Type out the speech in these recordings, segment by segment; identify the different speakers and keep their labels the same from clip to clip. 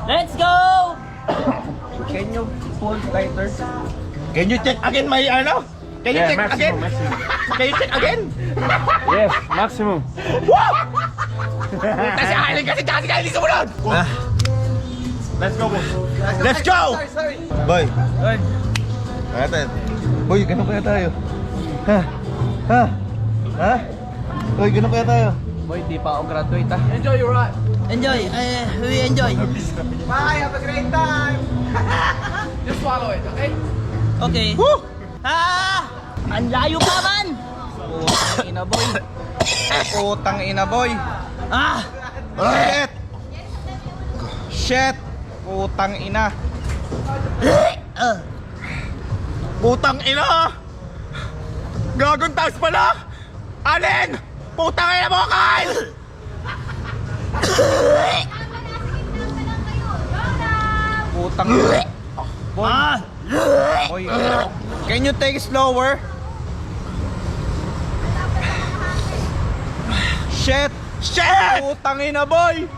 Speaker 1: Let's go!
Speaker 2: Can you pull tighter?
Speaker 3: Can you check again my ano? Can you check again?
Speaker 2: maximum.
Speaker 3: Can you check again?
Speaker 2: Yes, maximum.
Speaker 3: Kasi aling kasi hindi sumunod.
Speaker 2: Let's go, boss.
Speaker 3: Let's go! Boy,
Speaker 2: Ay.
Speaker 3: natin. Boy, ganun kaya tayo? Ha? Ha? Ha? Boy, ganun kaya tayo?
Speaker 2: Boy, di pa ako graduate ah.
Speaker 1: Enjoy. We enjoy.
Speaker 2: Bye, have a great time.
Speaker 1: Just swallow it, okay? Okay.
Speaker 3: Woo!
Speaker 1: Ah! Ang layo pa man!
Speaker 2: Putang ina, boy. Putang ina, boy.
Speaker 1: Ah!
Speaker 2: Shit. Shit. Putang ina.
Speaker 3: Putang ina! Gagong taas pala! Alin! Putang ina mo, Kyle!
Speaker 2: Putang ina. Boy.
Speaker 1: Ah!
Speaker 2: Boy. Can you take it slower? Shit.
Speaker 3: Shit!
Speaker 2: Putang ina, boy.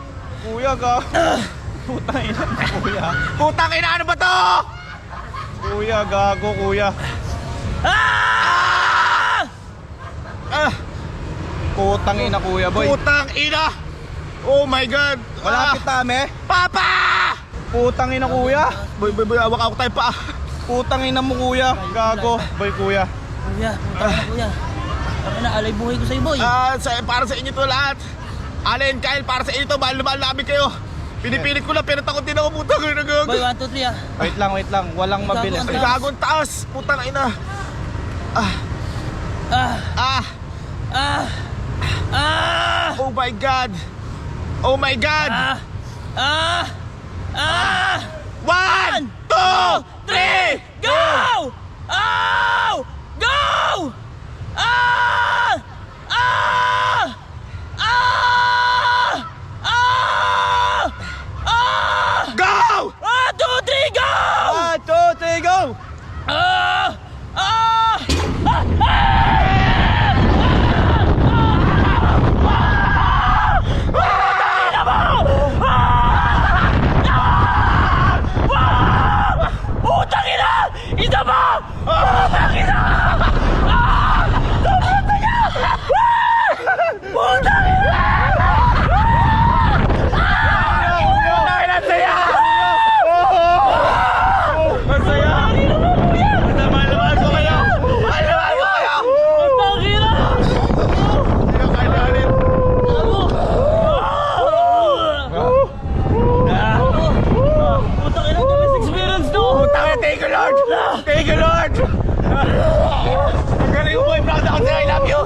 Speaker 2: Kuya ka. Putang ina, kuya.
Speaker 3: Putang ina, ano ba to?
Speaker 2: Kuya, gago, kuya.
Speaker 1: Ah!
Speaker 3: Ah!
Speaker 2: Putang ina, kuya, boy.
Speaker 3: Putang ina! Oh my God!
Speaker 2: Malapit tame.
Speaker 3: Papa!
Speaker 2: Putang ina, kuya.
Speaker 3: Boy, awak ako tayo pa.
Speaker 2: Putang ina mo, kuya. Gago. Boy, kuya.
Speaker 1: Kuya, putang ina kuya. Ako na, alay buhay ko sa'yo, boy.
Speaker 3: Para sa inyo to lahat. Alin, Kyle, para sa inyo to. Mahal na mahal namin kayo. Pinipilit ko lang, pero takot din ako. Putang ina, gago.
Speaker 1: Boy, 1, 2, 3 ah.
Speaker 2: Wait lang. Walang mabilis.
Speaker 3: Ay, gagong taas. Putang ina.
Speaker 1: Ah!
Speaker 3: Ah!
Speaker 1: Ah! Ah!
Speaker 3: Oh my God! Oh my God!
Speaker 1: Ah! Ah! Ah!
Speaker 3: 1, 2, 3,
Speaker 1: Go! Oh! Go! Ah! Ah! Ah! Ah! Ah!
Speaker 3: go!
Speaker 1: 1, 2, 3, go!
Speaker 2: 1, 2, 3, go!
Speaker 1: Ah! Ah! Putang ina! Isa pa! Putang ina! Putang ina!
Speaker 3: Ang saya! Ang saya! Mahal ko kayo! Mahal ko kayo!
Speaker 1: Putang ina!
Speaker 3: Hindi ka kaya namin.
Speaker 1: Putang ina, the best experience to!
Speaker 3: Putang ina, thank you Lord! Thank you Lord! Ang galing mo boy, proud ako sa'yo, I love you!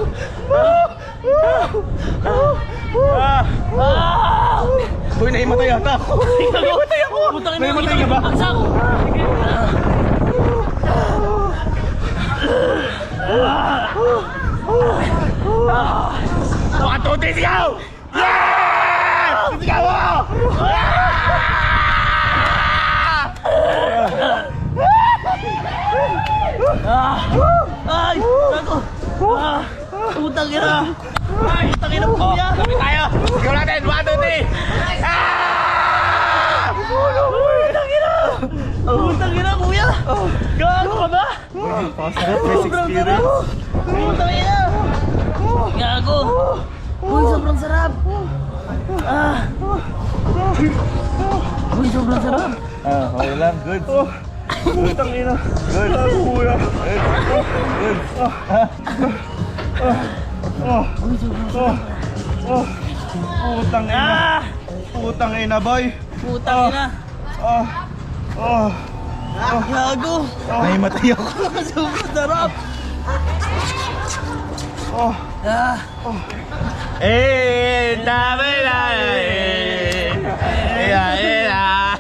Speaker 3: Boy, naimatay yata ako! Naimatay ako!
Speaker 1: Putang ina,
Speaker 3: Naimatay ka ba?
Speaker 1: Pagsak!
Speaker 3: One, two, three, sigaw! Yeah! Sigaw mo!
Speaker 1: Ay! Bago! Ah! Putang ina! Putang ina po kuya!
Speaker 3: Lapit tayo! Sigaw natin! One, two, three! Ah!
Speaker 1: Putang ina! Putang ina kuya! Gago ka ba? Sobrang sarap! Putang ina! Gago! Uy, sobrang sarap! Ah! Uy, sobrang sarap!
Speaker 2: Okay lang, good. Putang ina. Good. Kuya. Good.
Speaker 1: Uy, sobrang sarap!
Speaker 2: Putang ina.
Speaker 1: Ah!
Speaker 2: Putang ina, boy.
Speaker 1: Putang ina! Gago!
Speaker 2: Naimatay ako.
Speaker 1: Sobrang sarap! Ah!
Speaker 3: Dami na!
Speaker 1: Eh!
Speaker 3: Yeah.